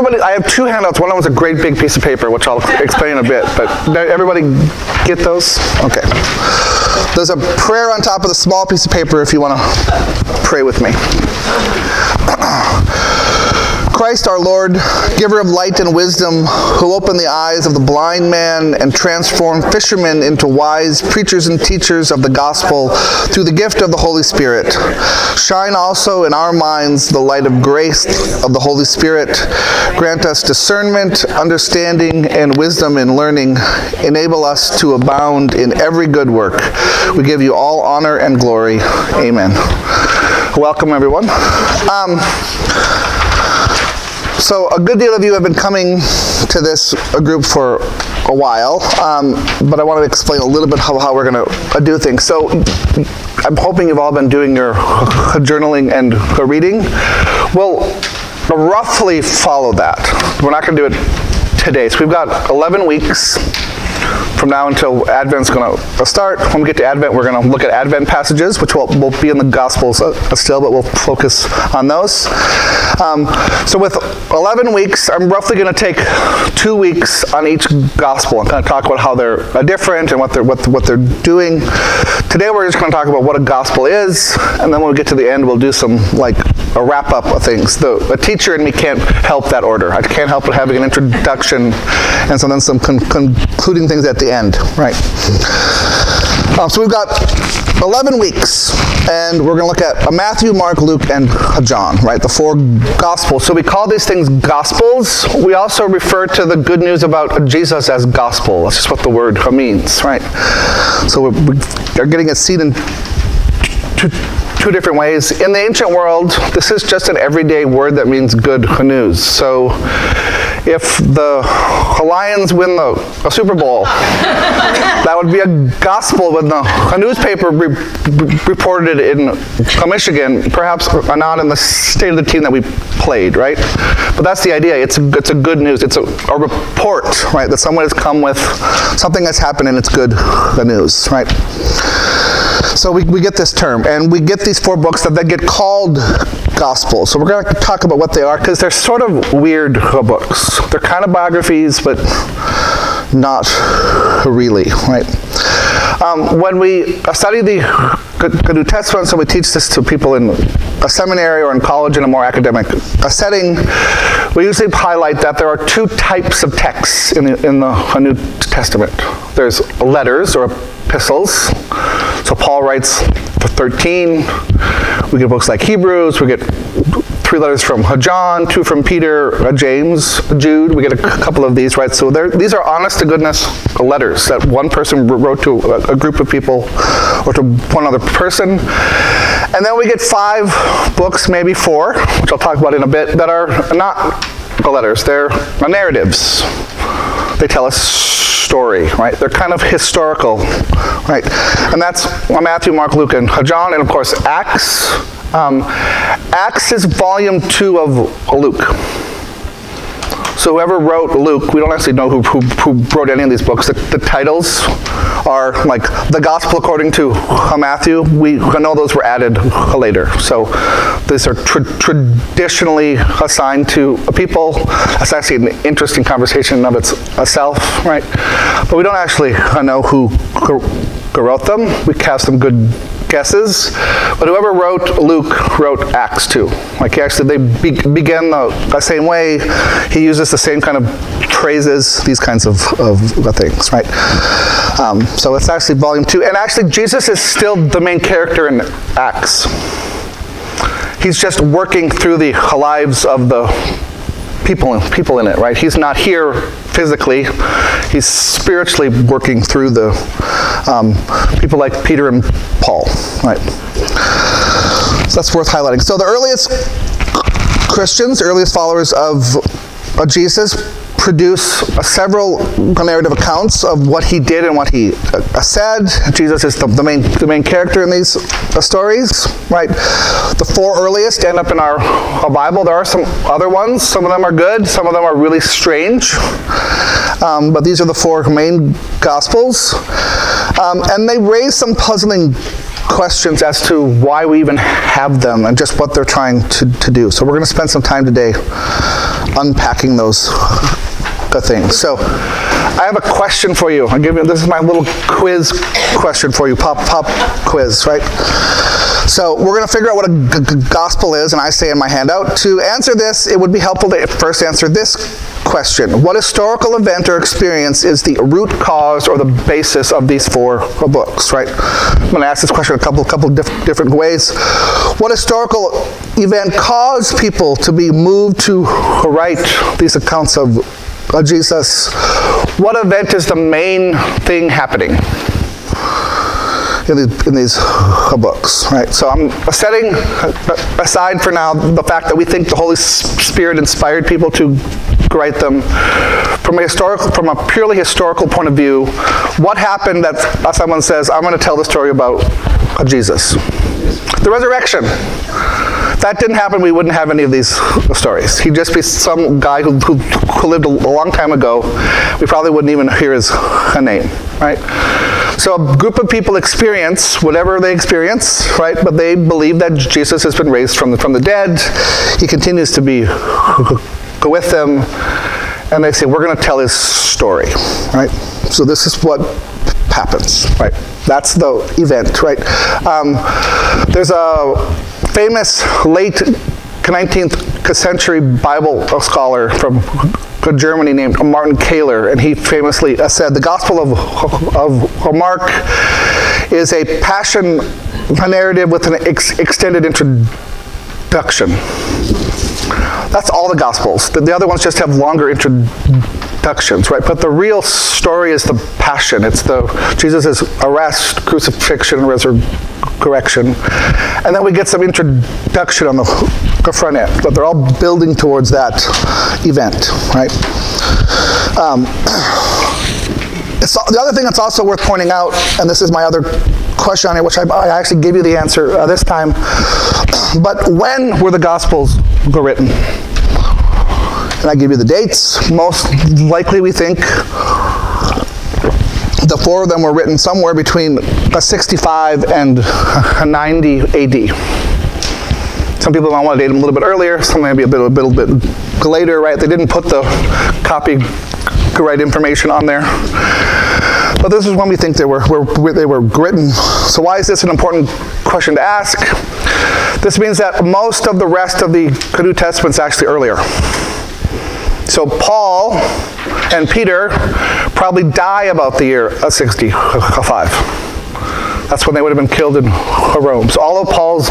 everybody, I have two handouts. One of them was a great big piece of paper, which I'll explain in a bit. But did everybody get those? Okay. There's a prayer on top of the small piece of paper if you want to pray with me. Christ our Lord, giver of light and wisdom, who opened the eyes of the blind man and transformed fishermen into wise preachers and teachers of the gospel through the gift of the Holy Spirit. Shine also in our minds the light of grace of the Holy Spirit. Grant us discernment, understanding, and wisdom in learning. Enable us to abound in every good work. We give you all honor and glory. Amen. Welcome, everyone. So a good deal of you have been coming to this group for a while, but I want to explain a little bit how we're going to do things. So I'm hoping you've all been doing your journaling and reading. We'll roughly follow that. We're not going to do it today. So we've got 11 weeks from now until Advent's going to start. When we get to Advent, we're going to look at Advent passages, which will be in the Gospels still, but we'll focus on those. So with 11 weeks, I'm roughly going to take 2 weeks on each Gospel and kind of talk about how they're different and what they're doing. Today, we're just going to talk about what a Gospel is, and then when we get to the end, we'll do some a wrap-up of things. The teacher in me can't help that order. I can't help but having an introduction and then some concluding things at the end, right? So we've got 11 weeks, and we're going to look at Matthew, Mark, Luke, and John, right? The 4 Gospels. So we call these things Gospels. We also refer to the good news about Jesus as gospel. That's just what the word means, right? So we're getting it seen in two different ways. In the ancient world, this is just an everyday word that means good news. So if the Lions win a Super Bowl, that would be a gospel when a newspaper reported it in Michigan, perhaps not in the state of the team that we played, right? But that's the idea. It's a good news. It's a report, right, that someone has come with something that's happened and it's good news, right? So we get this term, and we get these 4 books that get called Gospels. So we're going to talk about what they are, because they're sort of weird books. They're kind of biographies, but not really, right? When we study the New Testament, so we teach this to people in a seminary or in college in a more academic setting, we usually highlight that there are 2 types of texts in the New Testament. There's letters or epistles. So Paul writes for 13. We get books like Hebrews. We get 3 letters from John, 2 from Peter, James, Jude. We get a couple of these, right? So these are honest-to-goodness letters that one person wrote to a group of people or to one other person. And then we get 5 books, maybe 4, which I'll talk about in a bit, that are not letters. They're narratives. They tell us story, right? They're kind of historical, right? And that's Matthew, Mark, Luke, and John, and of course Acts. Acts is volume 2 of Luke. So whoever wrote Luke, we don't actually know who wrote any of these books. The titles are like the Gospel according to Matthew. We know those were added later. So these are traditionally assigned to people. That's actually an interesting conversation in of itself, right? But we don't actually know who wrote them. We have some good guesses, but whoever wrote Luke wrote Acts too. Like they begin the same way. He uses the same kind of phrases, these kinds of things, right? So it's actually volume 2, and actually Jesus is still the main character in Acts. He's just working through the lives of the people in it, right? He's not here physically. He's spiritually working through the people like Peter and Paul, right? So that's worth highlighting. So the earliest Christians, earliest followers of Jesus, produce several narrative accounts of what he did and what he said. Jesus is the main character in these stories, right? The 4 earliest end up in our Bible. There are some other ones. Some of them are good. Some of them are really strange. But these are the 4 main Gospels. And they raise some puzzling questions as to why we even have them and just what they're trying to do. So we're going to spend some time today unpacking those things. So I have a question for you. This is my little quiz question for you, pop quiz, right? So we're going to figure out what a gospel is, and I say in my handout, to answer this, it would be helpful to first answer this question. What historical event or experience is the root cause or the basis of these 4 books, right? I'm going to ask this question a couple different ways. What historical event caused people to be moved to write these accounts of Jesus? What event is the main thing happening in these books, right? So I'm setting aside for now the fact that we think the Holy Spirit inspired people to write them. From a purely historical point of view, what happened that someone says, I'm going to tell the story about Jesus? The resurrection. If that didn't happen, we wouldn't have any of these stories. He'd just be some guy who lived a long time ago. We probably wouldn't even hear his name, right? So a group of people experience whatever they experience, right? But they believe that Jesus has been raised from the dead. He continues to be with them. And they say, we're going to tell his story, right? So this is what happens, right? That's the event, right? There's a famous late 19th century Bible scholar from Germany named Martin Kahler, and he famously said, the Gospel of Mark is a passion narrative with an extended introduction. That's all the Gospels. The other ones just have longer introductions, right? But the real story is the passion. It's Jesus' arrest, crucifixion, resurrection. And then we get some introduction on the front end. But they're all building towards that event, right? The other thing that's also worth pointing out, and this is my other question on it, which I actually gave you the answer this time, but when were the Gospels written? And I give you the dates. Most likely we think the 4 of them were written somewhere between 65 and 90 AD. Some people might want to date them a little bit earlier, some maybe a little bit later, right? They didn't put the copyright information on there. But this is when we think they were written. So why is this an important question to ask? This means that most of the rest of the New Testament is actually earlier. So Paul and Peter probably die about the year 65. That's when they would have been killed in Rome. So all of Paul's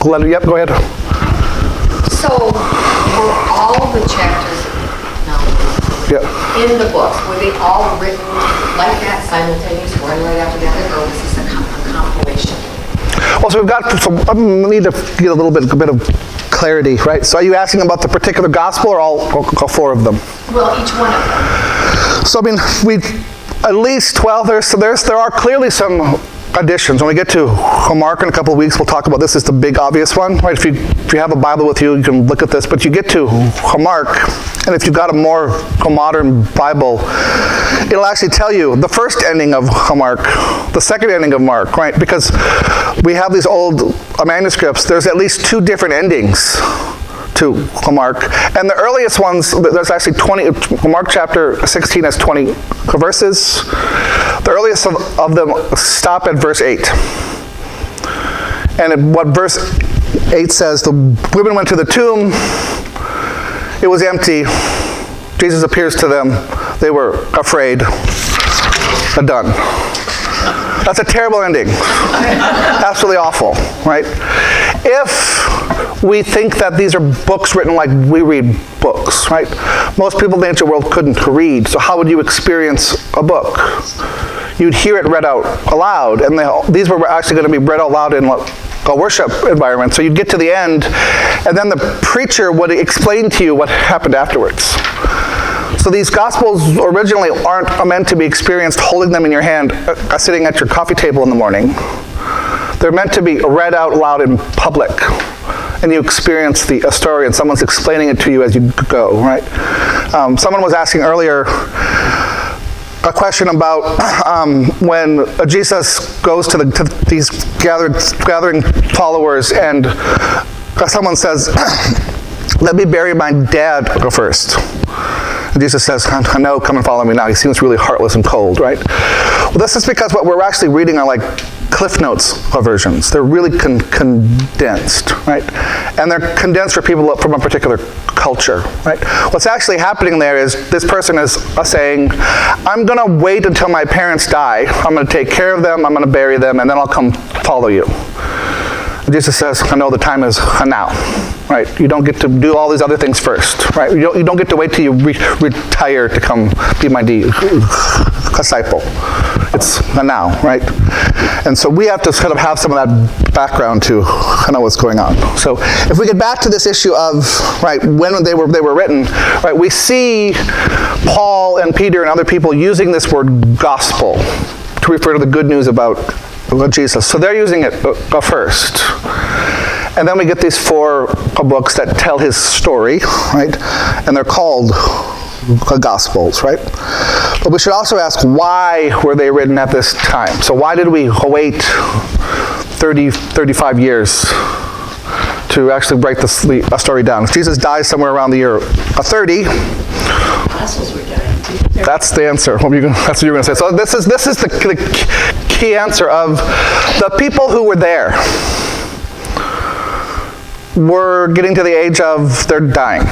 letter, yep, go ahead. So were all the chapters in the books, were they all written like that, simultaneous, one right after the other, or was this a compilation? Well, so we've got, we need to get a bit of clarity, right? So are you asking about the particular gospel or all 4 of them? Well, each one of them. So I mean, at least 12, there are clearly some additions. When we get to Mark in a couple of weeks, we'll talk about this. Is the big obvious one, right? If you have a Bible with you, you can look at this. But you get to Mark, and if you've got a more modern Bible, it'll actually tell you the first ending of Mark, the second ending of Mark, right? Because we have these old manuscripts. There's at least 2 different endings to Mark. And the earliest ones, there's actually 20, Mark chapter 16 has 20 verses. The earliest of them stop at verse 8. And what verse 8 says, the women went to the tomb, it was empty, Jesus appears to them, they were afraid, done. That's a terrible ending. Absolutely awful, right? If we think that these are books written like we read books, right? Most people in the ancient world couldn't read, so how would you experience a book? You'd hear it read out aloud, and these were actually going to be read out loud in a worship environment. So you'd get to the end, and then the preacher would explain to you what happened afterwards. So these Gospels originally aren't meant to be experienced holding them in your hand, sitting at your coffee table in the morning. They're meant to be read out loud in public, and you experience a story, and someone's explaining it to you as you go, right? Someone was asking earlier a question about when Jesus goes to these gathering followers, and someone says, let me bury my dad first. And Jesus says, I know, come and follow me now. He seems really heartless and cold, right? Well, this is because what we're actually reading are like Cliff Notes versions. They're really condensed, right? And they're condensed for people from a particular culture, right? What's actually happening there is this person is saying, I'm going to wait until my parents die. I'm going to take care of them. I'm going to bury them, and then I'll come follow you. And Jesus says, I know the time is now, right? You don't get to do all these other things first, right? You don't get to wait till you retire to come be my disciple. It's now, right? And so we have to kind of have some of that background to know what's going on. So if we get back to this issue of, right, when they were written, right, we see Paul and Peter and other people using this word gospel to refer to the good news about Jesus. So they're using it first. And then we get these 4 books that tell his story, right? And they're called Gospels, right? But we should also ask, why were they written at this time? So why did we wait 35 years to actually write a story down? Jesus dies somewhere around the year 30. Apostles were dying too. That's the answer. That's what you're going to say. So this is the key answer of the people who were there were getting to the age of they're dying.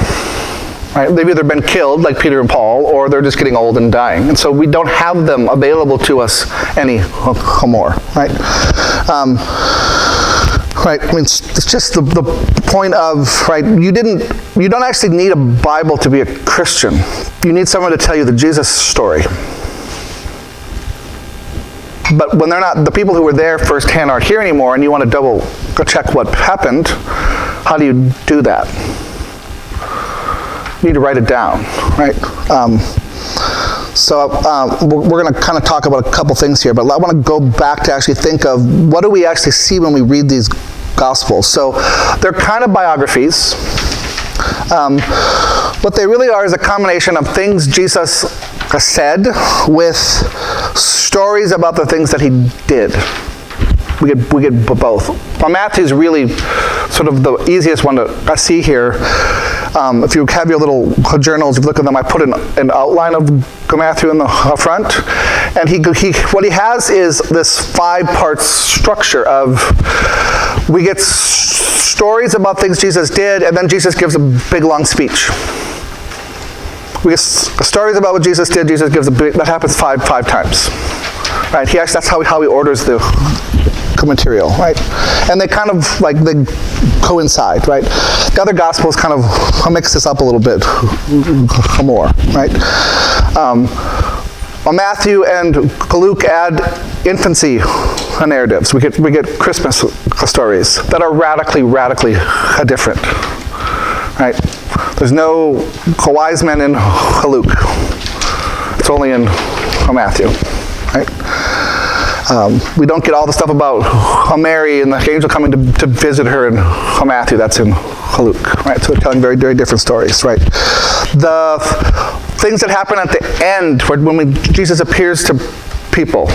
Right? They've either been killed, like Peter and Paul, or they're just getting old and dying. And so we don't have them available to us anymore. Right? Right? I mean, it's just the point of, right, you don't actually need a Bible to be a Christian. You need someone to tell you the Jesus story. But when they're not, the people who were there firsthand aren't here anymore, and you want to double check what happened, how do you do that? You need to write it down, right? So we're going to kind of talk about a couple things here, but I want to go back to actually think of what do we actually see when we read these Gospels. So they're kind of biographies. What they really are is a combination of things Jesus said with stories about the things that he did. We get both. Well, Matthew's really sort of the easiest one to see here. If you have your little journals, if you look at them, I put an outline of Matthew in the front. And what he has is this 5-part structure of, we get stories about things Jesus did, and then Jesus gives a big long speech. We get stories about what Jesus did, Jesus gives that happens five times. Right? That's how he orders the material, right? And they kind of they coincide, right? The other Gospels kind of mix this up a little bit more, right? Matthew and Luke add infancy narratives. We get Christmas stories that are radically different, right? There's no wise men in Luke. It's only in Matthew, right? We don't get all the stuff about Mary and the angel coming to visit her in Matthew. That's in Luke, right? So they're telling very different stories, right? The things that happen at the end, when Jesus appears to people,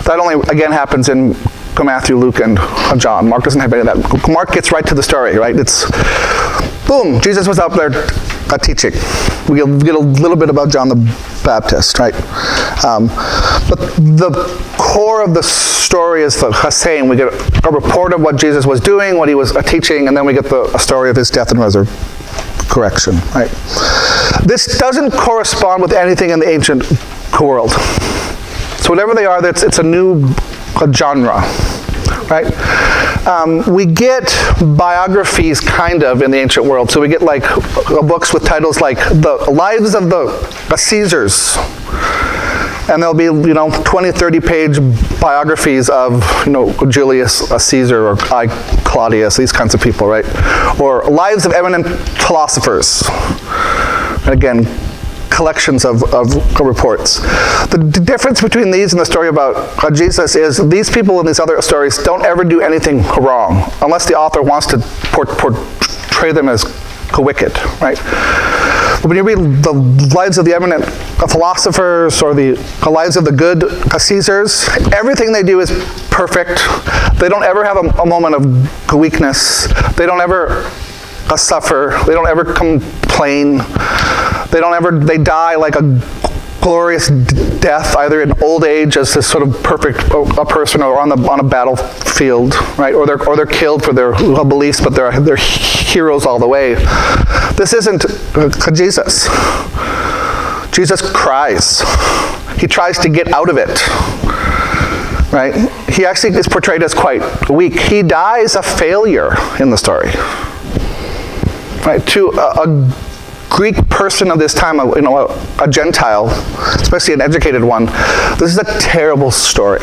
that only, again, happens in Matthew, Luke, and John. Mark doesn't have any of that. Mark gets right to the story, right? It's, boom, Jesus was out there teaching. We get a little bit about John the Baptist, right? But the core of the story is the saying. We get a report of what Jesus was doing, what he was teaching, and then we get a story of his death and resurrection, right? This doesn't correspond with anything in the ancient world. So whatever they are, it's a new genre, right? We get biographies kind of in the ancient world. So we get books with titles like The Lives of the Caesars. And there'll be, 20, 30-page biographies of, Julius Caesar or Claudius, these kinds of people, right? Or lives of eminent philosophers. And again, collections of reports. The difference between these and the story about Jesus is these people in these other stories don't ever do anything wrong, unless the author wants to portray them as wicked, right? But when you read the lives of the eminent philosophers or the lives of the good Caesars, everything they do is perfect. They don't ever have a moment of weakness. They don't ever suffer. They don't ever complain. They die like a glorious death, either in old age as this sort of perfect a person, or on a battlefield, right? Or they're killed for their beliefs, but they're heroes all the way. This isn't Jesus. Jesus cries. He tries to get out of it, right? He actually is portrayed as quite weak. He dies a failure in the story, right? To a Greek person of this time, a Gentile, especially an educated one, this is a terrible story.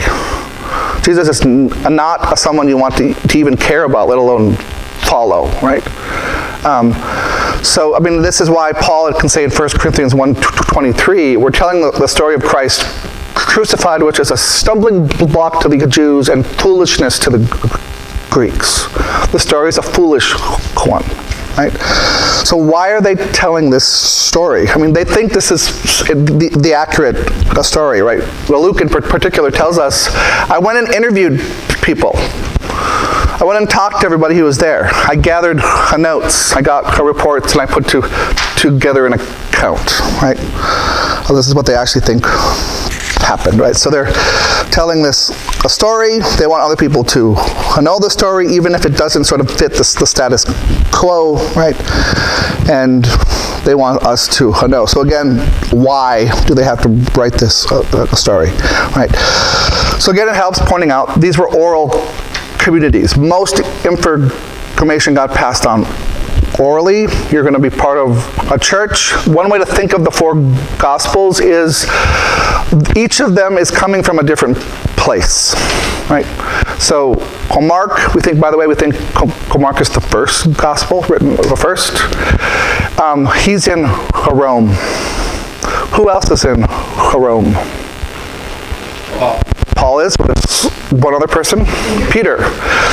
Jesus is not someone you want to even care about, let alone follow, right? So, this is why Paul can say in 1 Corinthians 1:23, we're telling the story of Christ crucified, which is a stumbling block to the Jews and foolishness to the Greeks. The story is a foolish one. Right? So why are they telling this story? They think this is the accurate story, right? Well, Luke in particular tells us, I went and interviewed people. I went and talked to everybody who was there. I gathered notes. I got reports, and I put together an account, right? Well, this is what they actually think happened, right? So they're telling a story. They want other people to know the story, even if it doesn't sort of fit the status quo, right? And they want us to know. So again, why do they have to write this story, right? So again, it helps pointing out these were oral communities. Most information got passed on orally. You're going to be part of a church. One way to think of the four Gospels is each of them is coming from a different place, right? So Mark, we think Mark is the first Gospel, written first. He's in Rome. Who else is in Rome? Paul is. One other person? Peter.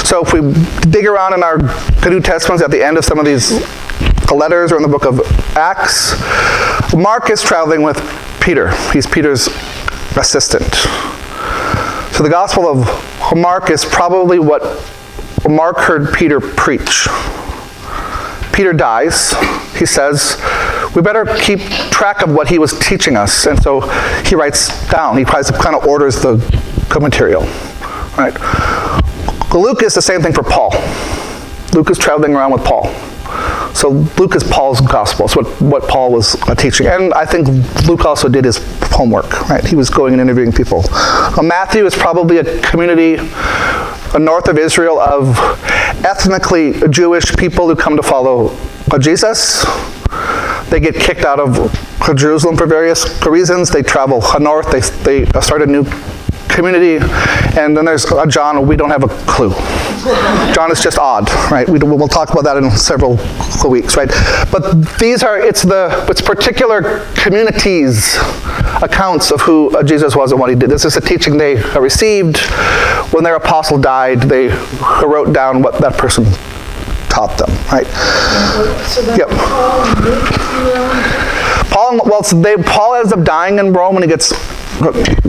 So if we dig around in our New Testaments at the end of some of these letters or in the book of Acts, Mark is traveling with Peter. He's Peter's assistant. So the Gospel of Mark is probably what Mark heard Peter preach. Peter dies. He says, we better keep track of what he was teaching us. And so he writes down. He kind of orders the material. Right? Luke is the same thing for Paul. Luke is traveling around with Paul. So Luke is Paul's gospel. It's what Paul was teaching. And I think Luke also did his homework, right? He was going and interviewing people. Matthew is probably a community north of Israel of ethnically Jewish people who come to follow Jesus. They get kicked out of Jerusalem for various reasons. They travel north. They start a new community, and then there's John. We don't have a clue. John is just odd, right? We'll talk about that in several weeks, right? But it's particular communities' accounts of who Jesus was and what he did. This is a teaching they received when their apostle died. They wrote down what that person taught them, right? So that's Yep. Paul ends up dying in Rome when he gets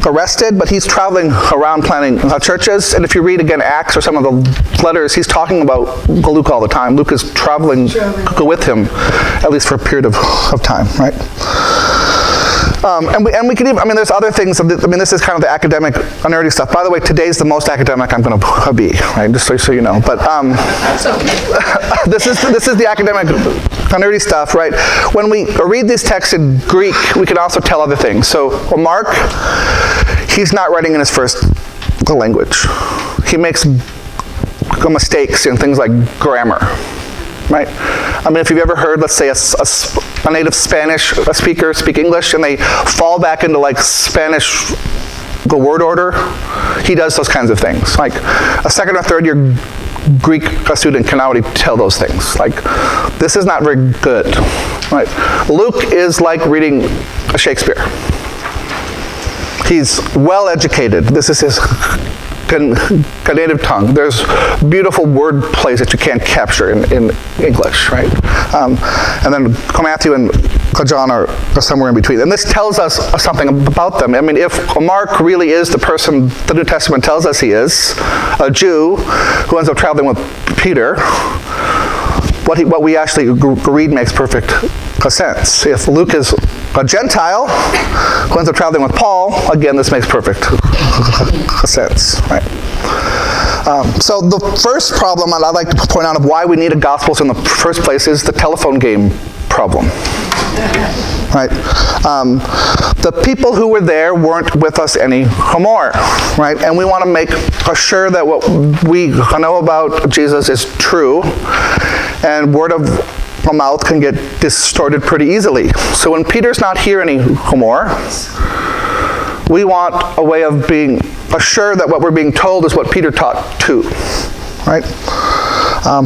arrested, but he's traveling around planting churches. And if you read again Acts or some of the letters, he's talking about Luke all the time. Luke is traveling with him, at least for a period of time, right? And we can even, there's other things. This is kind of the academic, nerdy stuff. By the way, today's the most academic I'm going to be, right? Just so you know. But this is the academic, nerdy stuff, right? When we read these texts in Greek, we can also tell other things. So Mark, he's not writing in his first language. He makes mistakes in things like grammar, right? If you've ever heard, let's say, a native Spanish speaker speak English and they fall back into like Spanish word order, he does those kinds of things. Like a second or third year Greek student can already tell those things. Like, this is not very good, right? Luke is like reading Shakespeare. He's well educated. This is his native tongue. There's beautiful word plays that you can't capture in English, right? And then Matthew and John are somewhere in between. And this tells us something about them. If Mark really is the person the New Testament tells us he is, a Jew who ends up traveling with Peter, what we actually read makes perfect sense. If Luke is a Gentile who ends up traveling with Paul, again, this makes perfect sense, right? So the first problem I'd like to point out of why we needed Gospels in the first place is the telephone game problem. Right? The people who were there weren't with us anymore, right? And we want to make sure that what we know about Jesus is true, and word of mouth can get distorted pretty easily. So when Peter's not here anymore, we want a way of being assured that what we're being told is what Peter taught too, right?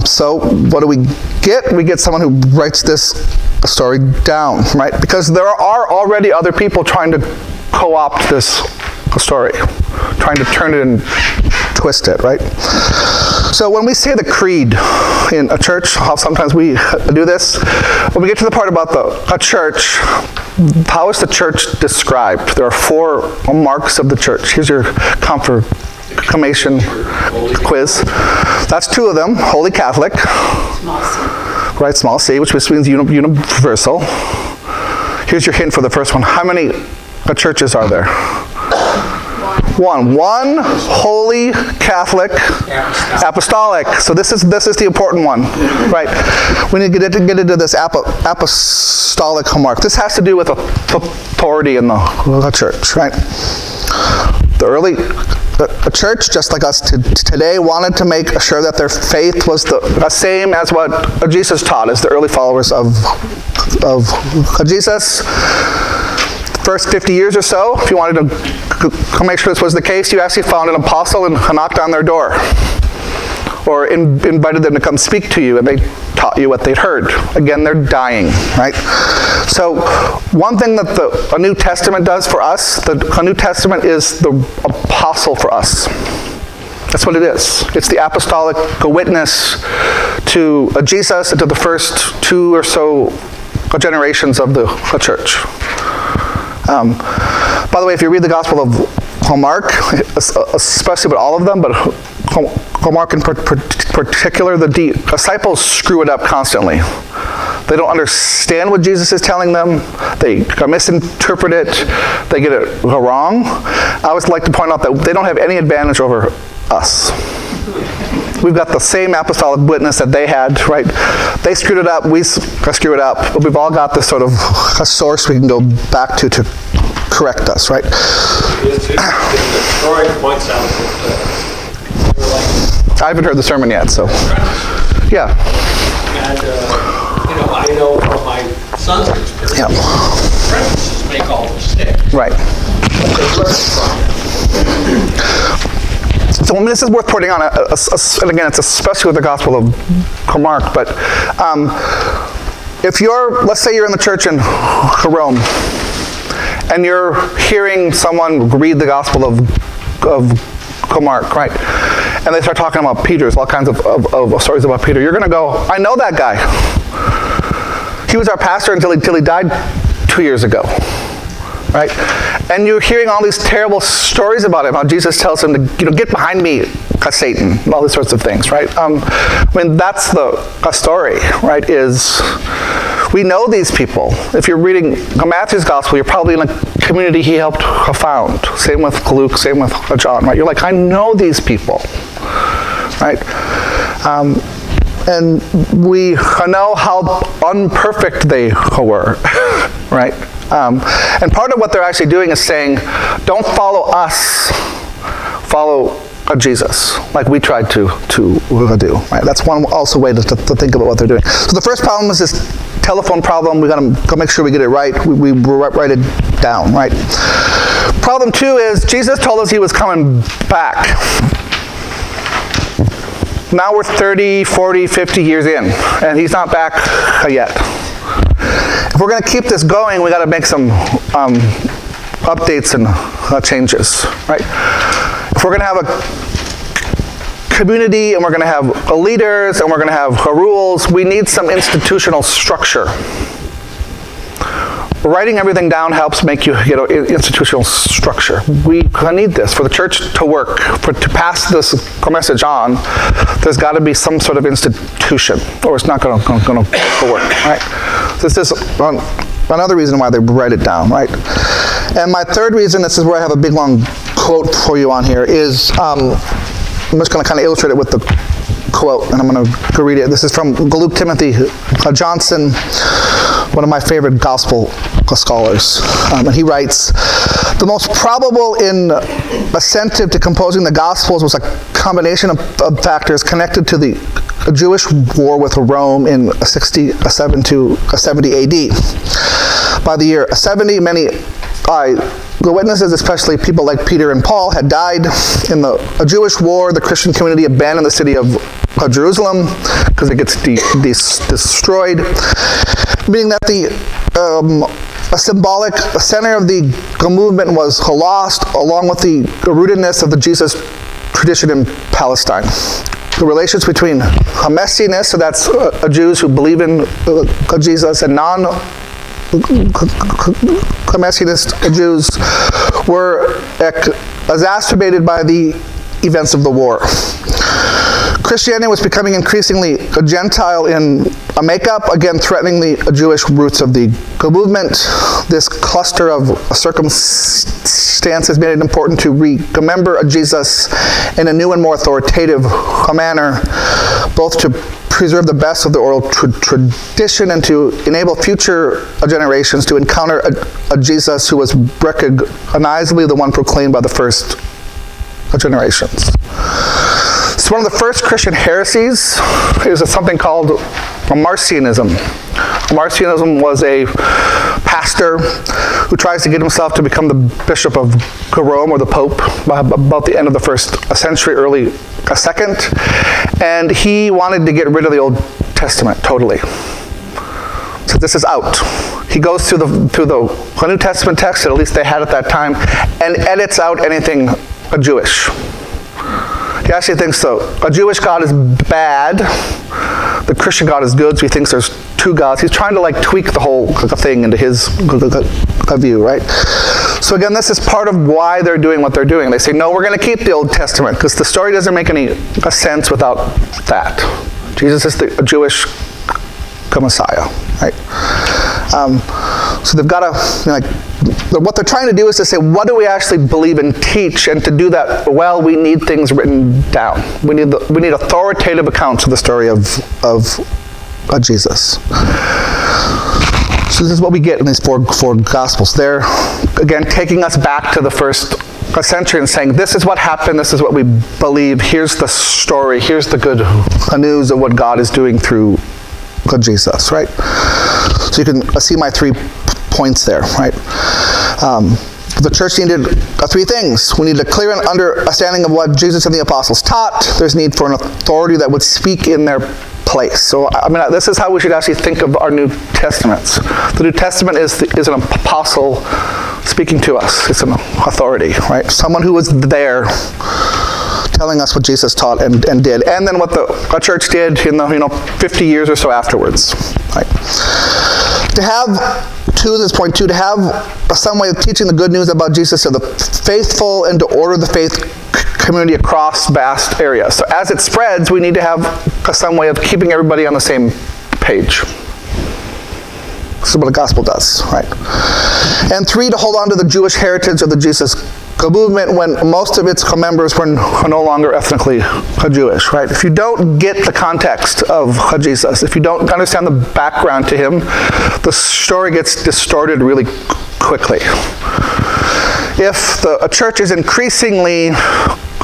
So what do we get? We get someone who writes this story down, right? Because there are already other people trying to co-opt this story, trying to turn it and twist it, right? So when we say the creed in a church, how sometimes we do this, when we get to the part about a church, how is the church described? There are 4 marks of the church. Here's your confirmation quiz. That's 2 of them. Holy Catholic. Small c. Right, small c, which means universal. Here's your hint for the first one. How many churches are there? One Holy Catholic Apostolic. So this is the important one, right? We need to get into this apostolic hallmark. This has to do with authority in the church, right? The early church, just like us today, wanted to make sure that their faith was the same as what Jesus taught, as the early followers of Jesus. First 50 years or so, if you wanted to make sure this was the case, you actually found an apostle and knocked on their door, or invited them to come speak to you, and they taught you what they'd heard. Again, they're dying, right? So one thing that the New Testament does for us, the New Testament is the apostle for us. That's what it is. It's the apostolic witness to Jesus and to the first 2 or so generations of the church. By the way, if you read the Gospel of Mark, especially but all of them, but Mark in particular, the disciples screw it up constantly. They don't understand what Jesus is telling them. They misinterpret it. They get it wrong. I always like to point out that they don't have any advantage over us. We've got the same apostolic witness that they had, right? They screwed it up, we screw it up, but we've all got this sort of a source we can go back to correct us, right? The story points out that I haven't heard the sermon yet, so. Yeah. and I know from my son's experience, Yeah. apprentices make all the mistakes. Right. But they learn from it. So this is worth pointing on, and again, it's especially with the Gospel of Mark, but if let's say you're in the church in Rome, and you're hearing someone read the Gospel of Mark, right? And they start talking about Peter, all kinds of stories about Peter. You're going to go, I know that guy. He was our pastor until he died 2 years ago, right? And you're hearing all these terrible stories about him, how Jesus tells him to, get behind me, Satan, and all these sorts of things, right? That's the story, right, is we know these people. If you're reading Matthew's Gospel, you're probably in a community he helped found. Same with Luke, same with John, right? You're like, I know these people, right? And we know how unperfect they were, right? And part of what they're actually doing is saying, don't follow us, follow Jesus, like we tried to do, right? That's one also way to think about what they're doing. So the first problem is this telephone problem. We got to go make sure we get it right. We write it down, right? Problem 2 is Jesus told us he was coming back. Now we're 30, 40, 50 years in, and he's not back yet. If we're going to keep this going, we got to make some updates and changes, right? If we're going to have a community, and we're going to have leaders, and we're going to have rules, we need some institutional structure. writing everything down helps make you get an institutional structure. We need this. For the church to work, to pass this message on, there's got to be some sort of institution, or it's not going to work, right? This is another reason why they write it down, right? And my third reason, this is where I have a big long quote for you on here, is I'm just going to kind of illustrate it with the quote, and I'm going to read it. This is from Luke Timothy Johnson, one of my favorite gospel scholars. And he writes, "The most probable incentive to composing the Gospels was a combination of factors connected to the Jewish war with Rome in 67 to 70 AD. By the year 70, many the witnesses, especially people like Peter and Paul, had died in the Jewish war. The Christian community abandoned the city of Jerusalem because it gets destroyed, meaning that a symbolic center of the movement was lost, along with the rootedness of the Jesus tradition in Palestine. The relations between Messianists, so that's Jews who believe in Jesus, and non-Messianist Jews were exacerbated by the events of the war. Christianity was becoming increasingly a Gentile in makeup, again threatening the Jewish roots of the movement. This cluster of circumstances made it important to remember Jesus in a new and more authoritative manner, both to preserve the best of the oral tradition and to enable future generations to encounter a Jesus who was recognizably the one proclaimed by the first generations. So one of the first Christian heresies is something called Marcionism. Marcionism was a pastor who tries to get himself to become the Bishop of Rome, or the Pope, by about the end of the first century, early second, and he wanted to get rid of the Old Testament totally. So this is out. He goes through the New Testament text, that at least they had at that time, and edits out anything Jewish. He actually thinks a Jewish God is bad, the Christian God is good, so he thinks there's two gods. He's trying to tweak the whole thing into his view, right? So again, this is part of why they're doing what they're doing. They say, no, we're going to keep the Old Testament, because the story doesn't make any sense without that. Jesus is the Jewish Messiah, right? So they've got to, what they're trying to do is to say, what do we actually believe and teach? And to do that well, we need things written down. We need authoritative accounts of the story of Jesus. So this is what we get in these four Gospels. They're, again, taking us back to the first century and saying, this is what happened, this is what we believe, here's the story, here's the good news of what God is doing through Jesus, right? So you can see my 3 points there, right? The church needed 3 things. We needed a clear understanding of what Jesus and the apostles taught. There's need for an authority that would speak in their place. So, this is how we should actually think of our New Testaments. The New Testament is an apostle speaking to us. It's an authority, right? Someone who was there telling us what Jesus taught and did, and then what the church did in the 50 years or so afterwards. Right? To have to have some way of teaching the good news about Jesus to the faithful and to order the faith community across vast areas. So as it spreads, we need to have some way of keeping everybody on the same page. This is what the gospel does, right? And 3, to hold on to the Jewish heritage of the Jesus movement when most of its members were no longer ethnically Jewish, right? If you don't get the context of Jesus, if you don't understand the background to him, the story gets distorted really quickly. If a church is increasingly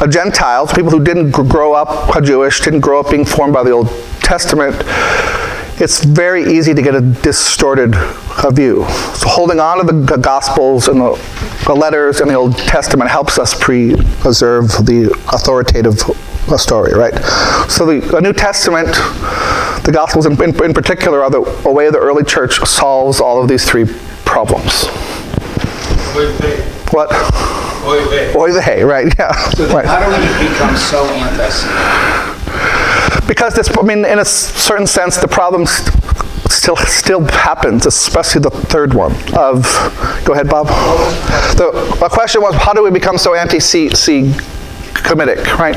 Gentiles, people who didn't grow up Jewish, didn't grow up being formed by the Old Testament, it's very easy to get a distorted view. So holding on to the Gospels and the letters in the Old Testament helps us preserve the authoritative story, right? So the New Testament, the Gospels in particular, are the way the early church solves all of these 3 problems. What? Oy vey, right? Yeah. So right. How do we become so anti-Semitic? Because in a certain sense, the problem still happens, especially the third one of, go ahead, Bob. The question was, how do we become so anti-Semitic, right?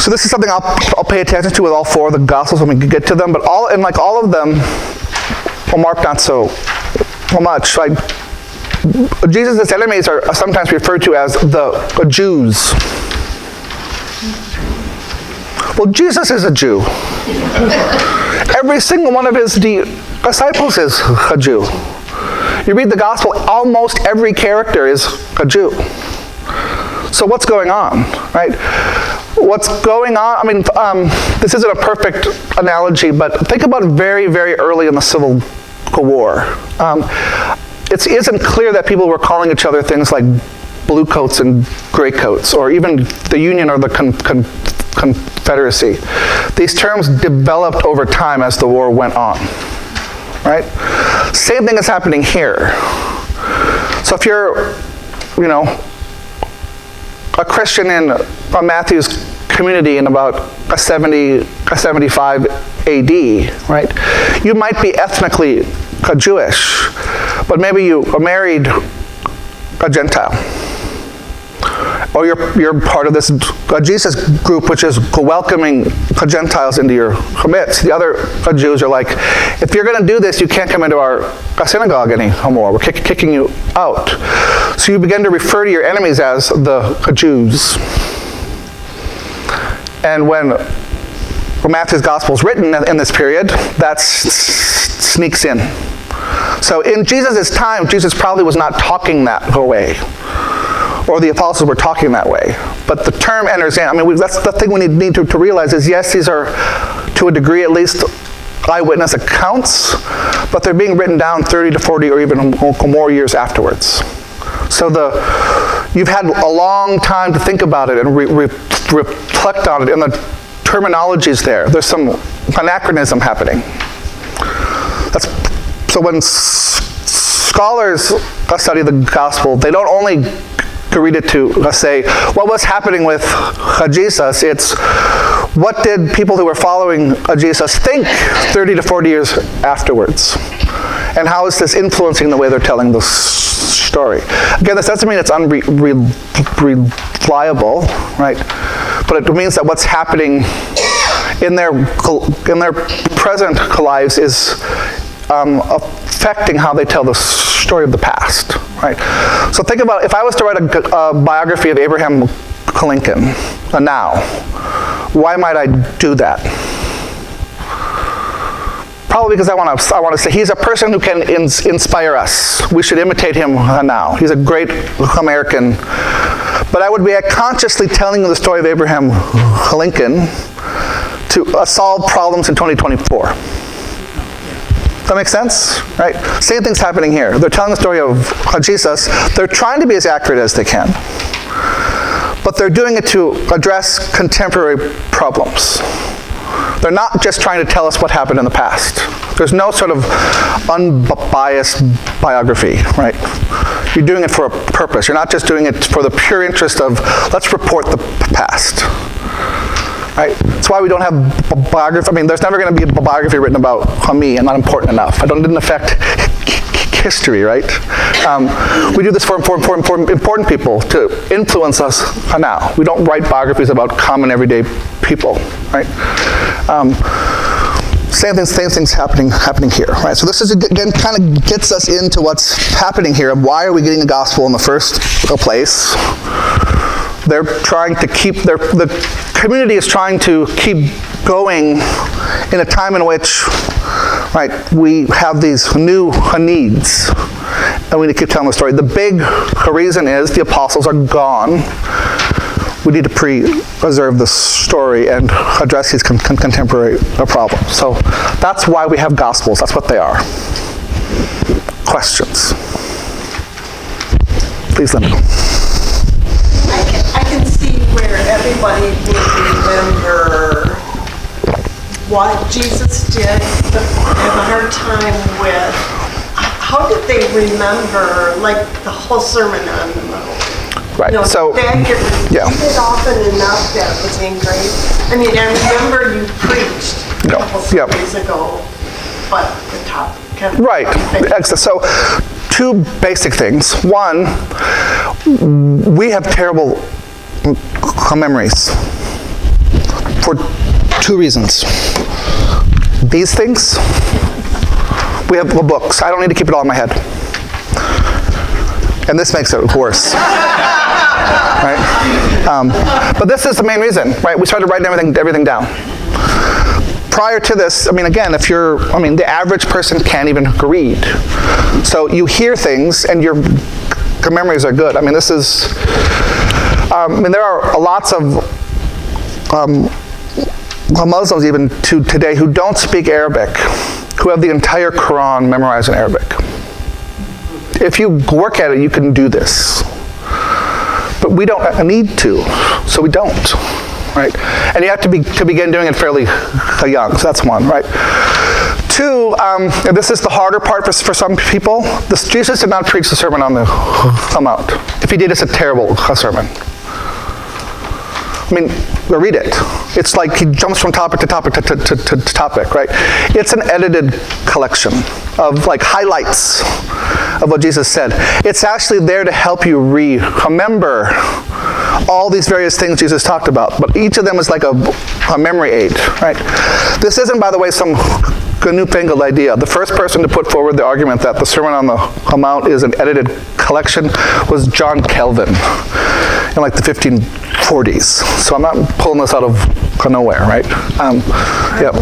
So this is something I'll pay attention to with all four of the Gospels when we get to them, but all of them, well, Mark not so much. Like Jesus' enemies are sometimes referred to as the Jews. Well, Jesus is a Jew. Every single one of his disciples is a Jew. You read the Gospel, almost every character is a Jew. So what's going on, right? What's going on, I mean, this isn't a perfect analogy, but think about very, very early in the Civil War. It isn't clear that people were calling each other things like blue coats and gray coats, or even the Union or the Confederacy. These terms developed over time as the war went on, right? Same thing is happening here. So if you're, a Christian in Matthew's community in about 75 AD, right? You might be ethnically Jewish, but maybe you married a Gentile. Or you're part of this Jesus group, which is welcoming Gentiles into your midst. The other Jews are like, if you're going to do this, you can't come into our synagogue anymore. We're kicking you out. So you begin to refer to your enemies as the Jews. And when Matthew's gospel is written in this period, that sneaks in. So in Jesus' time, Jesus probably was not talking that way, or the apostles were talking that way. But the term enters in. I mean, that's the thing we need to realize is, yes, these are, to a degree at least, eyewitness accounts, but they're being written down 30 to 40 or even more years afterwards. So you've had a long time to think about it and reflect on it, and the terminology's there. There's some anachronism happening. So when scholars study the gospel, they don't only read it to say, what was happening with Jesus? It's, what did people who were following Jesus think 30 to 40 years afterwards? And how is this influencing the way they're telling the story? Again, this doesn't mean it's unreliable, right? But it means that what's happening in their present lives is affecting how they tell the story of the past, right? So think about, if I was to write a biography of Abraham Lincoln now, why might I do that? Probably because I want to say he's a person who can inspire us. We should imitate him now. He's a great American. But I would be consciously telling the story of Abraham Lincoln to solve problems in 2024. That makes sense, right? Same thing's happening here. They're telling the story of Jesus. They're trying to be as accurate as they can, but they're doing it to address contemporary problems. They're not just trying to tell us what happened in the past. There's no sort of unbiased biography, right? You're doing it for a purpose. You're not just doing it for the pure interest of, let's report the past. Right? That's why we don't have biography. I mean, there's never going to be a biography written about me. I'm not important enough. Didn't affect history, right? We do this for important people to influence us now. We don't write biographies about common everyday people, right? Same things happening here, right? So this is, again, kind of gets us into what's happening here. Why are we getting the gospel in the first place? They're trying to the community is trying to keep going in a time in which, right, we have these new needs, and we need to keep telling the story. The big reason is the apostles are gone. We need to preserve the story and address these contemporary problems. So that's why we have gospels. That's what they are. Questions? Please let me know. I can see where everybody would remember what Jesus did, but have a hard time with how did they remember, like, the whole Sermon on the Mount? Right. So, that get repeated often enough that it was ingrained. I mean, I remember you preached couple Yep. days ago, but the top kind of. Right. Excellent. So, two basic things. One, we have terrible memories for two reasons. These things, we have books. I don't need to keep it all in my head. And this makes it worse. Right? But this is the main reason, right? We started writing everything down. Prior to this, I mean, again, the average person can't even read. So you hear things and your memories are good. I mean, this is, there are lots of Muslims even today who don't speak Arabic, who have the entire Quran memorized in Arabic. If you work at it, you can do this. But we don't need to, so we don't. Right? And you have to begin doing it fairly young, so that's one, right? Two, and this is the harder part for some people, Jesus did not preach the Sermon on the Mount. If he did, it's a terrible sermon. I mean, read it. It's like he jumps from topic to topic to topic, right? It's an edited collection of like highlights of what Jesus said. It's actually there to help you remember all these various things Jesus talked about, but each of them is like a memory aid, right? This isn't, by the way, some newfangled idea. The first person to put forward the argument that the Sermon on the Mount is an edited collection was John Calvin in like the 1540s. So I'm not pulling this out of nowhere, right? Yep.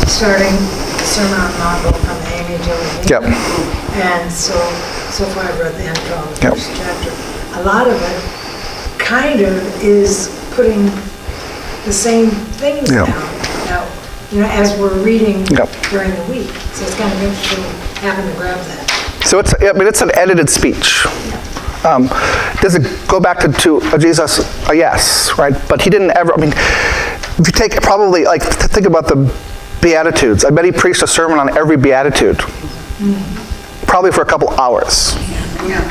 Starting the Sermon on the Mount from the Amy Jillian. Yep. And so far I've read the intro on the Yep. first chapter. A lot of it kind of is putting the same things Yep. down. Now, as we're reading Yep. during the week. So it's kind of interesting having to grab that. So it's an edited speech. Does it go back to Jesus? Yes, right? But he didn't ever, if you take probably, think about the Beatitudes. I bet he preached a sermon on every Beatitude. Probably for a couple hours.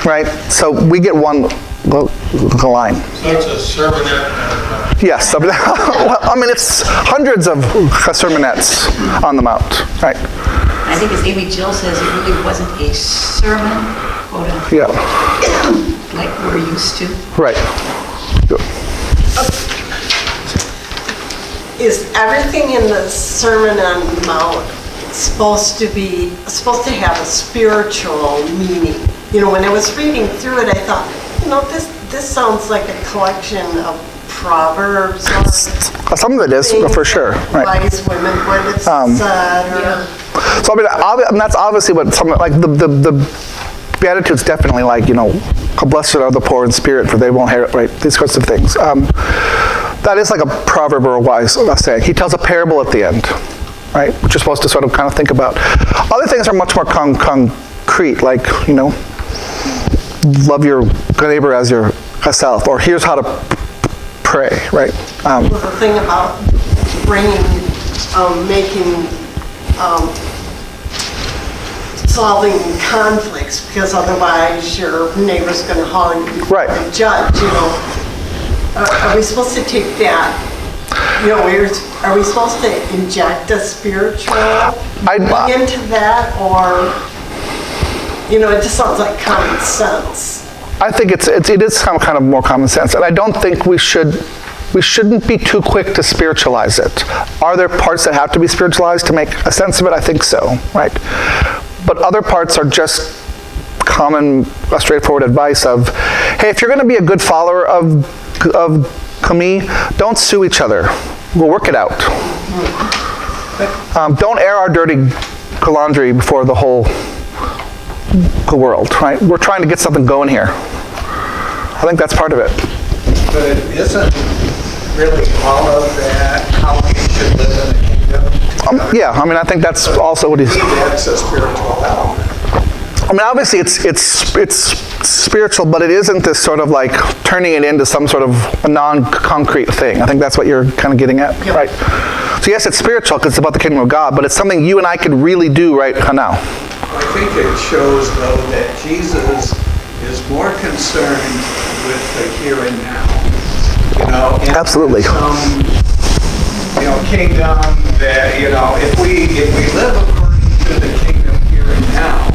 Right? So we get one line. So it's a sermonette. Yes. It's hundreds of sermonettes on the Mount. Right? I think as Amy Jill says, it really wasn't a sermon, quote unquote, Yeah. like we're used to. Right. Is everything in the Sermon on the Mount supposed to have a spiritual meaning? When I was reading through it, I thought, this sounds like a collection of proverbs or Some of it is, for sure. Right. wise women would have said. Or, So that's obviously what the Beatitudes definitely blessed are the poor in spirit, for they won't inherit, right? These sorts of things. That is like a proverb or a wise saying. He tells a parable at the end, right? Which you're supposed to sort of kind of think about. Other things are much more concrete, like, love your neighbor as yourself, or here's how to pray, right? the thing about solving conflicts, because otherwise your neighbor's going to haul you before Right. the judge, Are we supposed to take that, are we supposed to inject a spiritual into that, or, it just sounds like common sense. I think it is some kind of more common sense, and I don't think we shouldn't be too quick to spiritualize it. Are there parts that have to be spiritualized to make a sense of it? I think so, right? But other parts are just common, straightforward advice of, hey, if you're going to be a good follower of Kami, don't sue each other. We'll work it out. Don't air our dirty laundry before the whole world, right? We're trying to get something going here. I think that's part of it. But it isn't really all of that how we should live in the kingdom. Yeah, I think that's also what he's... That's a spiritual element. Obviously it's spiritual, but it isn't this sort of like turning it into some sort of a non-concrete thing. I think that's what you're kind of getting at, right? So yes, it's spiritual because it's about the kingdom of God, but it's something you and I could really do right now. I think it shows, though, that Jesus is more concerned with the here and now. And Absolutely. some kingdom that, if we live according to the kingdom here and now,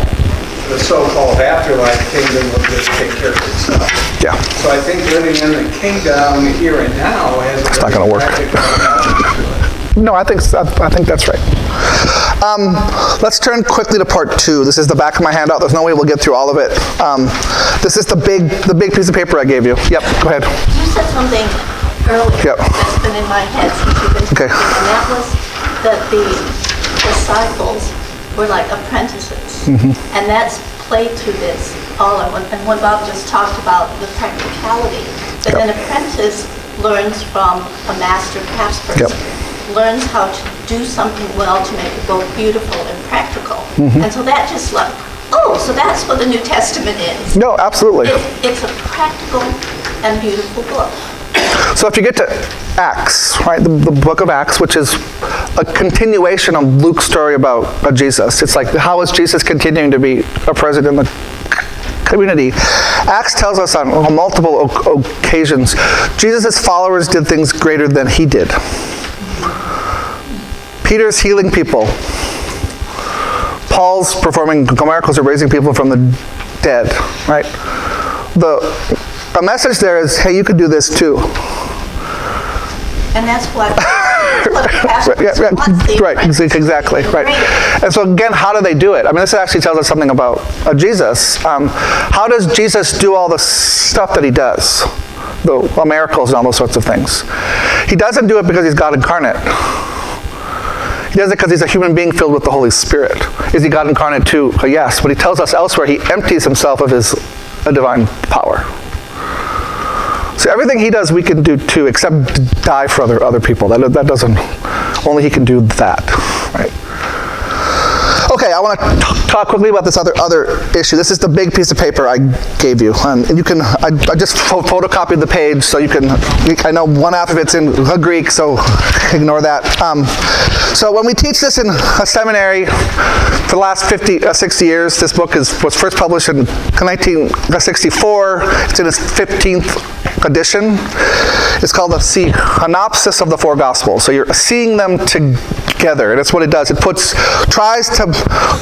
the so-called afterlife kingdom will just take care of itself. Yeah. So I think living in the kingdom here and now has It's not gonna work. No, I think that's right. Let's turn quickly to part 2. This is the back of my handout. There's no way we'll get through all of it. This is the big piece of paper I gave you. Yep, go ahead. You said something earlier Yep. that's been in my head since you've been Okay. speaking, and that was that the disciples were like apprentices. And that's played to this all. And when Bob just talked about the practicality, that an apprentice learns from a master craftsperson, learns how to do something well to make it both beautiful and practical. And so that just like, so that's what the New Testament is. No, absolutely. It's a practical and beautiful book. So if you get to Acts, right, the book of Acts, which is a continuation of Luke's story about Jesus. It's like, how is Jesus continuing to be a president in the community? Acts tells us on multiple occasions, Jesus' followers did things greater than he did. Peter's healing people. Paul's performing miracles or raising people from the dead, right? The message there is, hey, you could do this too. And that's what Right, exactly, right. And so again, how do they do it? I mean, this actually tells us something about Jesus. How does Jesus do all the stuff that he does? The miracles and all those sorts of things. He doesn't do it because he's God incarnate. He does it because he's a human being filled with the Holy Spirit. Is he God incarnate too? Yes, but he tells us elsewhere he empties himself of his divine power. So everything he does we can do too, except die for other people. That doesn't, only he can do that, right? Okay, I want to talk quickly about this other issue. This is the big piece of paper I gave you. And you can, I just photocopied the page so you can, I know one half of it's in Greek, so ignore that. So when we teach this in a seminary for the last 60 years, this book was first published in 1964. It's in its 15th edition. It's called the synopsis of the four Gospels. So you're seeing them together, and it's what it does. It tries to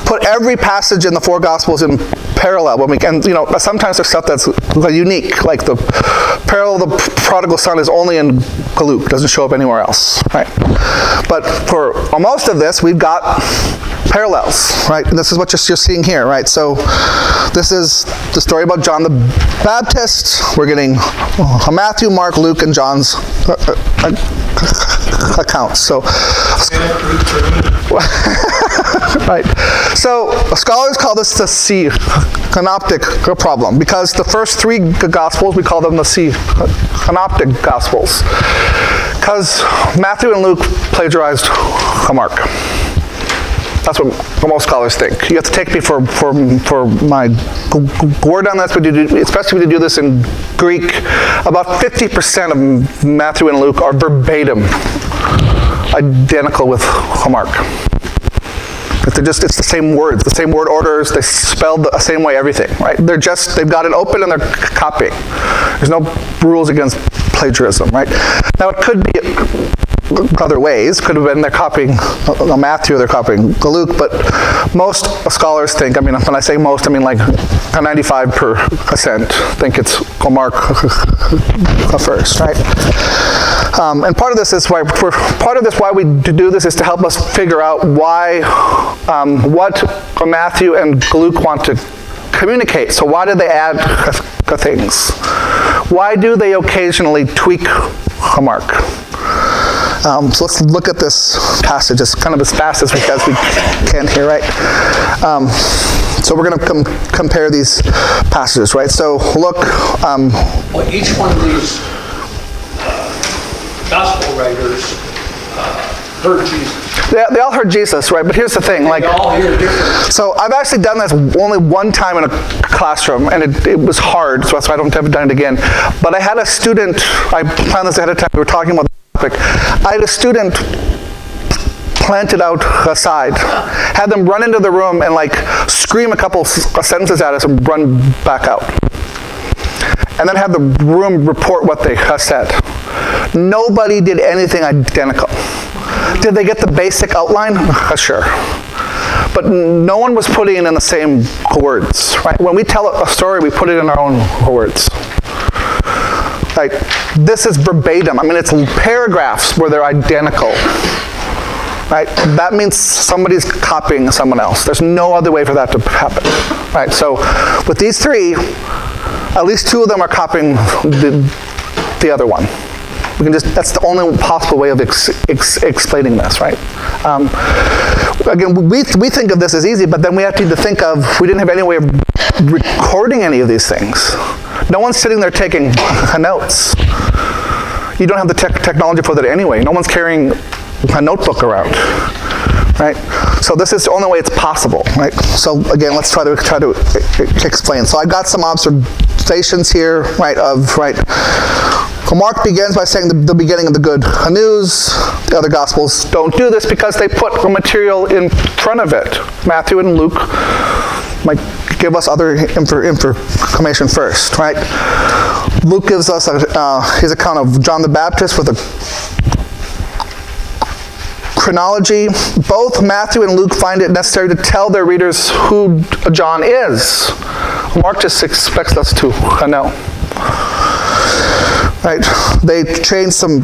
put every passage in the four Gospels in parallel. And sometimes there's stuff that's unique, like the parallel of the prodigal son is only in Luke, doesn't show up anywhere else, right? But for most of this, we've got parallels, right? And this is what you're seeing here, right? So this is the story about John the Baptist. We're getting Matthew, Mark, Luke, and John's accounts. So, right. So scholars call this the synoptic problem because the first three Gospels, we call them the synoptic Gospels because Matthew and Luke plagiarized Mark. That's what most scholars think. You have to take me for my word on this, but especially when you do this in Greek, about 50% of Matthew and Luke are verbatim identical with Mark. It's the same words, the same word orders, they spelled the same way everything, right? They've got it open and they're copying. There's no rules against plagiarism, right? Now it could be other ways. Could have been they're copying Matthew, they're copying Luke, but most scholars think, when I say most, I mean like 95% think it's Mark first, right? And part of this is why we do this is to help us figure out why, what Matthew and Luke want to communicate. So why do they add things? Why do they occasionally tweak Mark? So let's look at this passage as kind of as fast as we can here, right? So we're going to compare these passages, right? So look. Well, each one of these gospel writers heard Jesus. They all heard Jesus, right? But here's the thing, They all hear different. So I've actually done this only one time in a classroom, and it was hard, so that's why I haven't done it again. But I had a student, I planned this ahead of time, we were talking about the topic. I had a student planted out aside, had them run into the room and scream a couple sentences at us and run back out. And then have the room report what they said. Nobody did anything identical. Did they get the basic outline? Sure. But no one was putting it in the same words, right? When we tell a story, we put it in our own words. Like, this is verbatim. I mean, it's paragraphs where they're identical. Right? That means somebody's copying someone else. There's no other way for that to happen. Right? So with these three, at least two of them are copying the other one. We can that's the only possible way of explaining this, right? Again, we think of this as easy, but then we have to think of, we didn't have any way of recording any of these things. No one's sitting there taking notes. You don't have the technology for that anyway. No one's carrying a notebook around, right? So this is the only way it's possible, right? So again, let's try to explain. So I got some observations here, right? Well, Mark begins by saying the beginning of the good news. The other Gospels don't do this because they put the material in front of it. Matthew and Luke might give us other information first, right? Luke gives us his account of John the Baptist with a chronology. Both Matthew and Luke find it necessary to tell their readers who John is. Mark just expects us to know. Right? They change some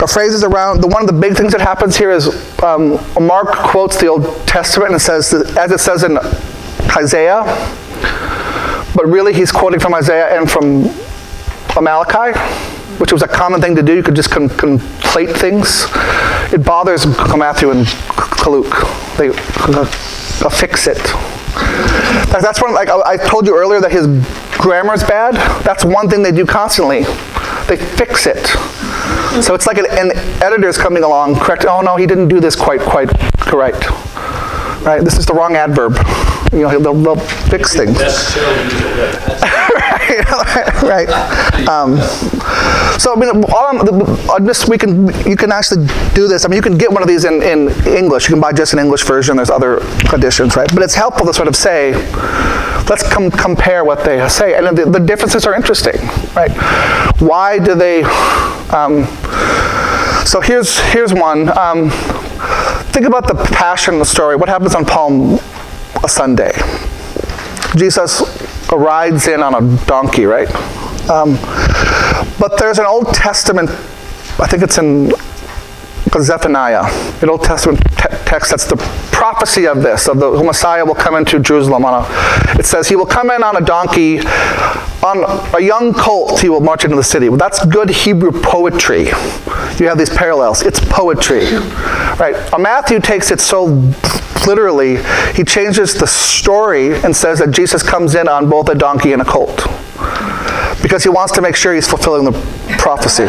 phrases around. One of the big things that happens here is Mark quotes the Old Testament and says, as it says in Isaiah, but really he's quoting from Isaiah and from Malachi, which was a common thing to do. You could just conflate things. It bothers Matthew and Luke. They affix it. That's one, like I told you earlier that his grammar's bad. That's one thing they do constantly. They fix it. So it's like an editor's coming along, correct, oh no, he didn't do this quite correct. Right? This is the wrong adverb. You know, they'll fix things. Right. So I mean, you can actually do this. I mean, you can get one of these in English. You can buy just an English version. There's other editions, right? But it's helpful to sort of say, let's compare what they say, and the differences are interesting, right? Why do they? So here's one. Think about the Passion story. What happens on Palm Sunday? Jesus rides in on a donkey, right? But there's an Old Testament, I think it's in Zephaniah, an Old Testament text that's the prophecy of this, of the Messiah will come into Jerusalem it says he will come in on a donkey, on a young colt he will march into the city. Well, that's good Hebrew poetry. You have these parallels. It's poetry, right? Matthew takes it so literally, he changes the story and says that Jesus comes in on both a donkey and a colt because he wants to make sure he's fulfilling the prophecy.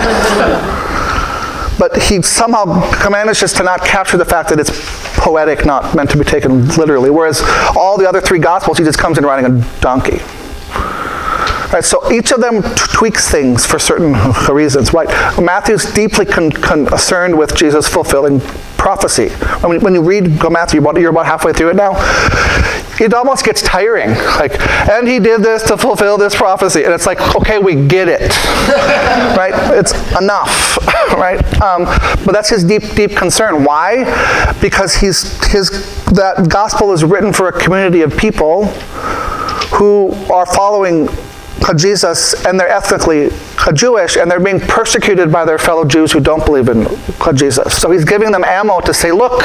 But he somehow manages to not capture the fact that it's poetic, not meant to be taken literally. Whereas all the other three Gospels, he just comes in riding a donkey. Right, so each of them tweaks things for certain reasons. Right? Matthew's deeply concerned with Jesus fulfilling prophecy. I mean, when you read Matthew, you're about halfway through it now, it almost gets tiring. Like, and he did this to fulfill this prophecy. And it's like, okay, we get it. Right? It's enough. Right? But that's his deep concern. Why? Because that gospel is written for a community of people who are following Jesus, and they're ethnically Jewish, and they're being persecuted by their fellow Jews who don't believe in Jesus. So he's giving them ammo to say, look,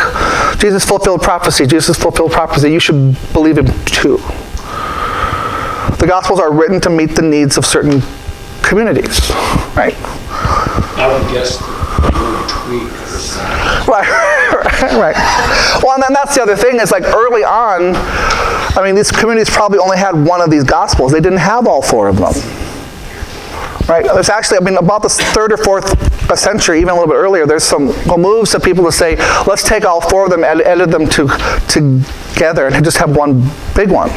Jesus fulfilled prophecy. Jesus fulfilled prophecy. You should believe him too. The Gospels are written to meet the needs of certain communities, right? I would guess the tweak or something. Right. Well, and then that's the other thing is like early on, I mean, these communities probably only had one of these Gospels. They didn't have all four of them. Right? There's actually, I mean, about the 3rd or 4th century, even a little bit earlier, there's some moves of people to say, let's take all four of them and edit them together and just have one big one.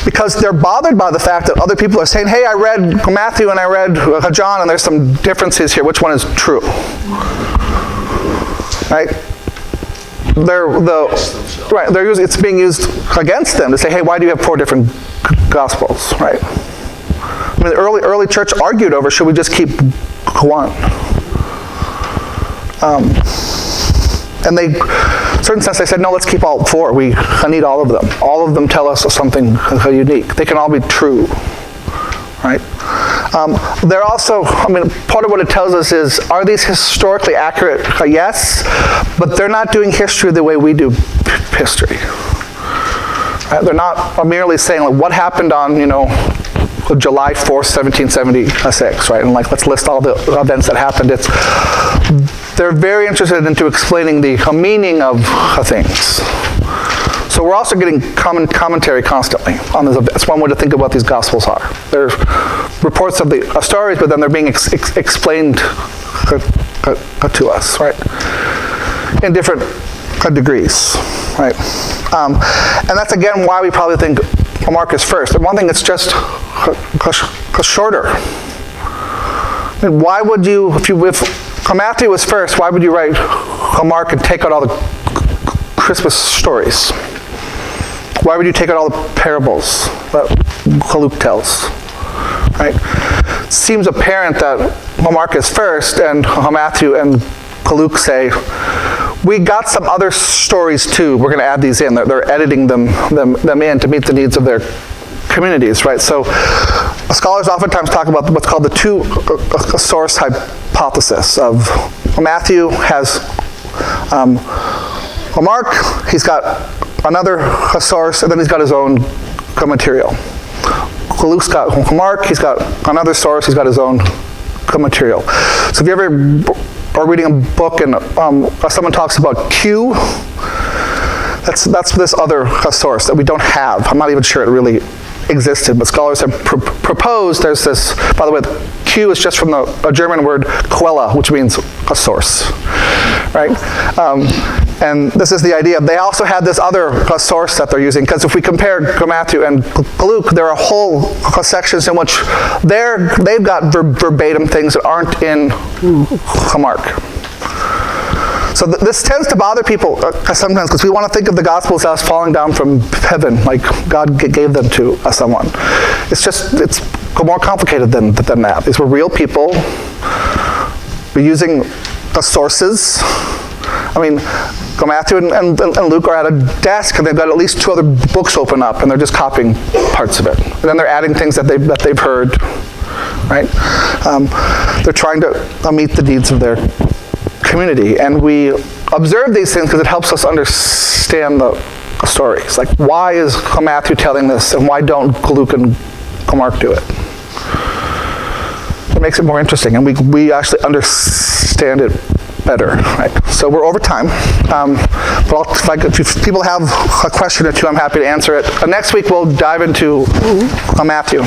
Because they're bothered by the fact that other people are saying, hey, I read Matthew and I read John, and there's some differences here. Which one is true? Right? It's being used against them to say, hey, why do you have 4 different Gospels? Right? mean, the early church argued over, should we just keep one? And they, in a certain sense, they said, no, let's keep all 4. We need all of them. All of them tell us something unique. They can all be true, right? They're also, I mean, part of what it tells us is, are these historically accurate? Yes, but they're not doing history the way we do history. Right? They're not merely saying, like, what happened on, July 4th, 1776, right? And let's list all the events that happened. They're very interested into explaining the meaning of things. So we're also getting commentary constantly on this. That's one way to think of what these Gospels are. They're reports of the stories, but then they're being explained to us, right? In different degrees, right? And that's again why we probably think Mark is first. And one thing, it's just shorter. I mean, why would you, if Matthew was first, why would you write Mark and take out all the Christmas stories? Why would you take out all the parables that Luke tells? Right? It seems apparent that Mark is first, and Matthew and Luke say, we got some other stories too. We're going to add these in. They're editing them in to meet the needs of their communities, right? So scholars oftentimes talk about what's called the two-source hypothesis of Matthew has Mark, he's got another source, and then he's got his own material. Luke's got Mark, he's got another source, he's got his own material. So if you ever are reading a book and someone talks about Q, that's this other source that we don't have. I'm not even sure it really existed, but scholars have proposed there's this, by the way, Q is just from a German word Quelle, which means a source, right? And this is the idea. They also had this other source that they're using, because if we compare Matthew and Luke, there are whole sections in which they've got verbatim things that aren't in Mark. So this tends to bother people sometimes, because we want to think of the Gospels as falling down from heaven, like God gave them to someone. It's more complicated than that. These were real people. We're using sources. I mean, Matthew and Luke are at a desk, and they've got at least 2 other books open up, and they're just copying parts of it. And then they're adding things that they've heard, right? They're trying to meet the needs of their community, and we observe these things because it helps us understand the stories. Like, why is Matthew telling this, and why don't Luke and Mark do it? It makes it more interesting, and we actually understand it better, right? So we're over time, but if people have a question or two, I'm happy to answer it. Next week we'll dive into Matthew.